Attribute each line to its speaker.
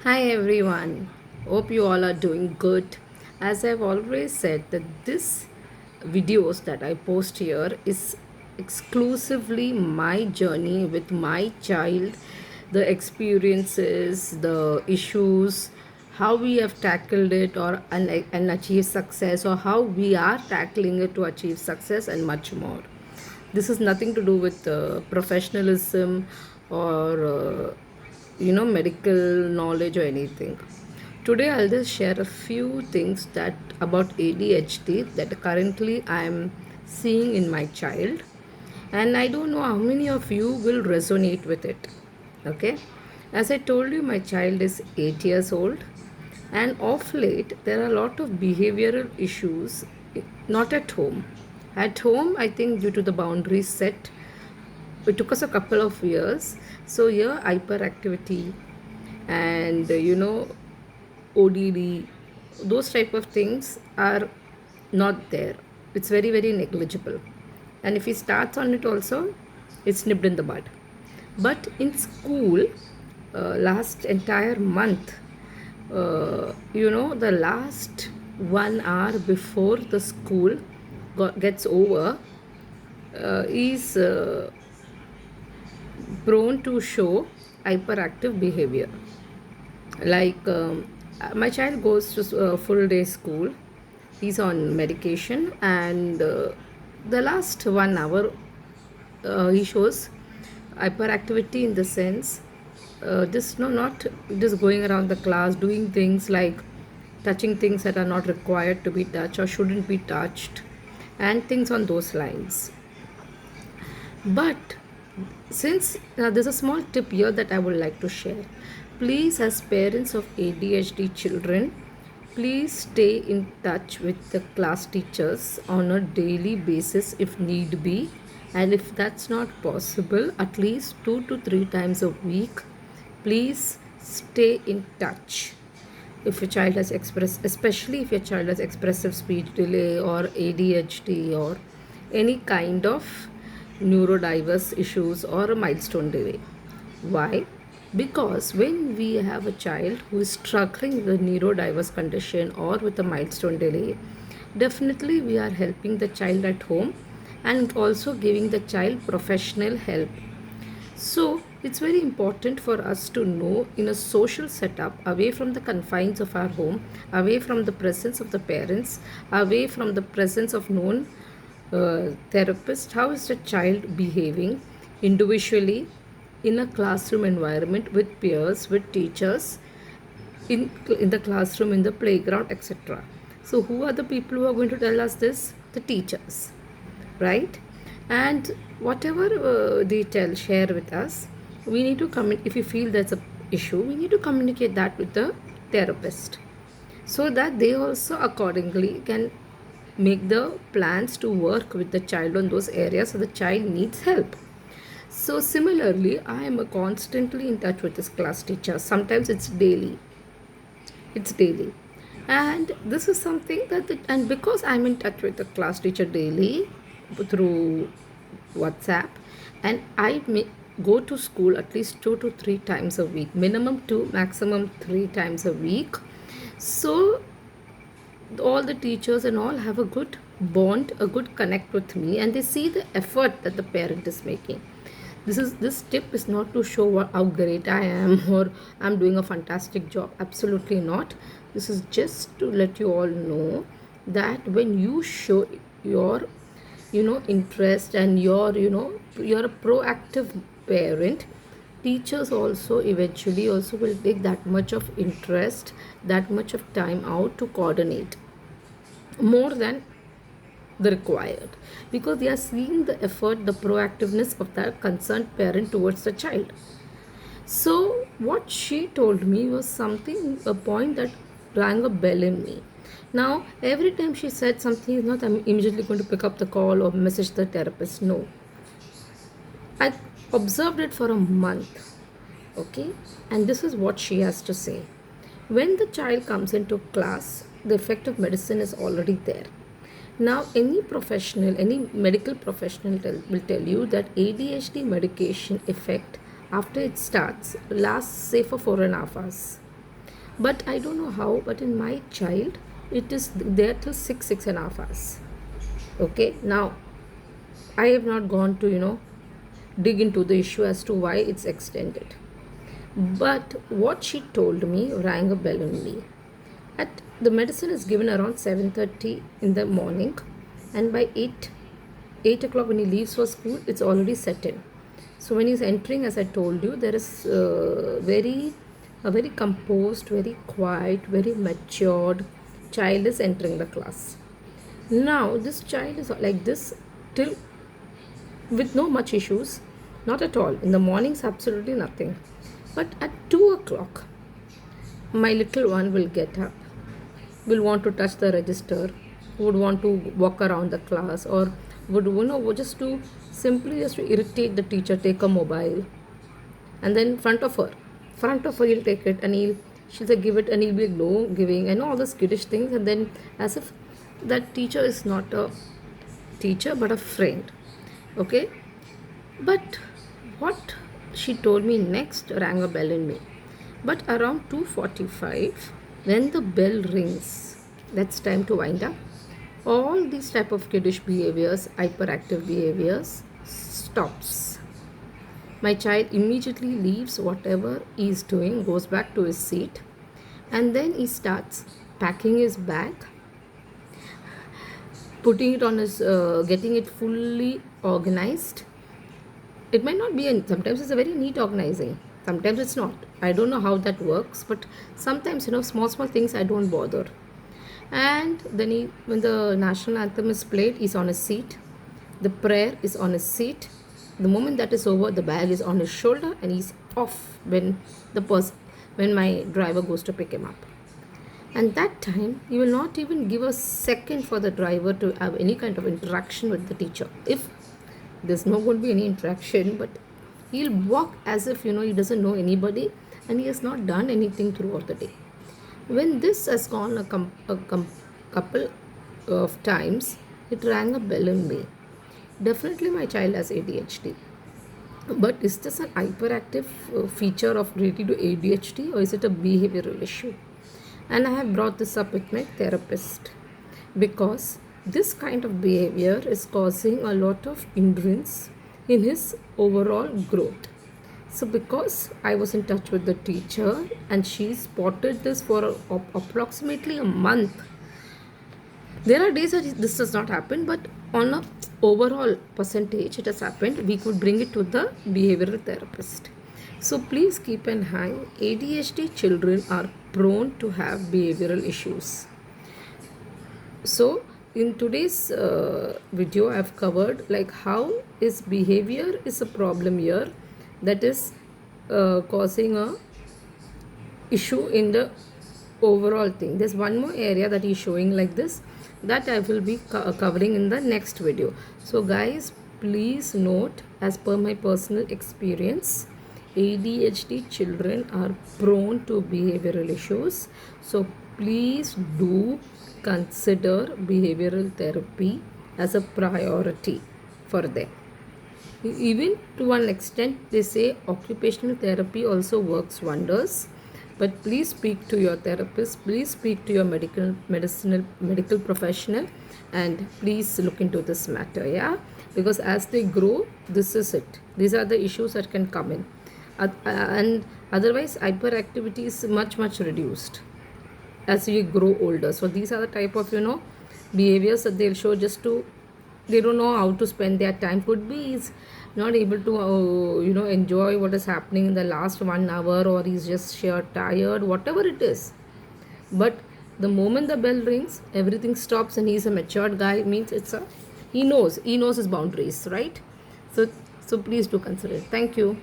Speaker 1: Hi everyone. Hope you all are doing good. As I've always said that this videos that I post here is exclusively my journey with my child, the experiences, the issues, how we have tackled it and achieved success, or how we are tackling it to achieve success, and much more. This is nothing to do with professionalism or medical knowledge or anything. Today I'll just share a few things that about ADHD that currently I am seeing in my child, and I don't know how many of you will resonate with it. Okay, as I told you, my child is 8 years old, and of late there are a lot of behavioral issues, not at home. At home, I think due to the boundaries set, it took us a couple of years. So here hyperactivity and ODD, those type of things are not there. It's very very negligible, and if he starts on it also, it's nipped in the bud. But in school, last entire month, the last 1 hour before the school gets over, is prone to show hyperactive behavior. Like my child goes to full day school. He's on medication, and the last 1 hour, he shows hyperactivity in the sense, just no, not just going around the class doing things like touching things that are not required to be touched or shouldn't be touched, and things on those lines. But since there's a small tip here that I would like to share. Please, as parents of ADHD children, please stay in touch with the class teachers on a daily basis if need be. And if that's not possible, at least 2 to 3 times a week, please stay in touch. If your child has especially if your child has expressive speech delay or ADHD or any kind of neurodiverse issues or a milestone delay. Why? Because when we have a child who is struggling with a neurodiverse condition or with a milestone delay, definitely we are helping the child at home and also giving the child professional help. So it's very important for us to know, in a social setup, away from the confines of our home, away from the presence of the parents, away from the presence of known therapist, how is the child behaving individually in a classroom environment with peers, with teachers, in the classroom, in the playground, etc. So who are the people who are going to tell us this? The teachers, right? And whatever they share with us, we need to if you feel there's a issue, we need to communicate that with the therapist, so that they also accordingly can make the plans to work with the child on those areas so the child needs help. So similarly, I am constantly in touch with this class teacher. Sometimes it's daily, and this is something and because I'm in touch with the class teacher daily through WhatsApp, and I may go to school at least 2 to 3 times a week, minimum 2, maximum 3 times a week. So all the teachers and all have a good bond, a good connect with me, and they see the effort that the parent is making. This tip is not to show how great I am or I'm doing a fantastic job. Absolutely not. This is just to let you all know that when you show your interest, and you're a proactive parent, teachers also eventually also will take that much of interest, that much of time out to coordinate more than the required, because they are seeing the effort, the proactiveness of that concerned parent towards the child. So what she told me was something, a point that rang a bell in me. Now every time she said something, is not I'm immediately going to pick up the call or message the therapist. No, I observed it for a month. Okay, and this is what she has to say. When the child comes into class, the effect of medicine is already there. Now, any professional, any medical professional will tell you that ADHD medication effect after it starts lasts, say, for 4.5 hours. But I don't know how, but in my child it is there till 6.5 hours. Okay, now I have not gone to dig into the issue as to why it's extended. But what she told me rang a bell in me. At the medicine is given around 7:30 in the morning, and by 8 o'clock when he leaves for school, it's already set in. So when he's entering, as I told you, there is a very composed, very quiet, very matured child is entering the class. Now this child is like this till with no much issues, not at all. In the mornings, absolutely nothing. But at 2 o'clock, my little one will get up, will want to touch the register, would want to walk around the class, or would just to simply just to irritate the teacher, take a mobile, and then front of her he'll take it, and she'll say give it, and he'll be no giving, and all those kiddish things, and then as if that teacher is not a teacher but a friend. Okay, but what she told me next rang a bell in me. But around 2:45, when the bell rings, that's time to wind up. All these type of kiddish behaviors, hyperactive behaviors, stops. My child immediately leaves whatever he is doing, goes back to his seat, and then he starts packing his bag, putting it on his, getting it fully organized. It might not be, sometimes it's a very neat organizing, sometimes it's not. I don't know how that works, but sometimes, small things I don't bother. And then when the national anthem is played, he's on his seat. The prayer is on his seat. The moment that is over, the bag is on his shoulder, and he's off when my driver goes to pick him up. And that time, he will not even give a second for the driver to have any kind of interaction with the teacher. If there's not going to be any interaction, but he'll walk as if he doesn't know anybody, and he has not done anything throughout the day. When this has gone a couple of times, it rang a bell in me. Definitely my child has ADHD. But is this an hyperactive feature of related to ADHD, or is it a behavioral issue? And I have brought this up with my therapist, because this kind of behavior is causing a lot of hindrance in his overall growth. So because I was in touch with the teacher and she spotted this for approximately a month, there are days that this does not happen, but on a overall percentage it has happened. We could bring it to the behavioral therapist. So please keep in mind, ADHD children are prone to have behavioral issues. So in today's video, I have covered like how is behavior is a problem here, that is causing a issue in the overall thing. There's one more area that is showing like this, that I will be covering in the next video. So guys, please note, as per my personal experience, ADHD children are prone to behavioral issues. So please do consider behavioral therapy as a priority for them. Even to one extent, they say occupational therapy also works wonders. But please speak to your therapist, please speak to your medical professional, and please look into this matter, yeah? Because as they grow, this is it. These are the issues that can come in. And otherwise, hyperactivity is much reduced as we grow older. So these are the type of, behaviors that they'll show just to, they don't know how to spend their time. Could be he's not able to enjoy what is happening in the last 1 hour, or he's just sheer tired, whatever it is. But the moment the bell rings, everything stops, and he's a matured guy, means he knows his boundaries, right? So please do consider it. Thank you.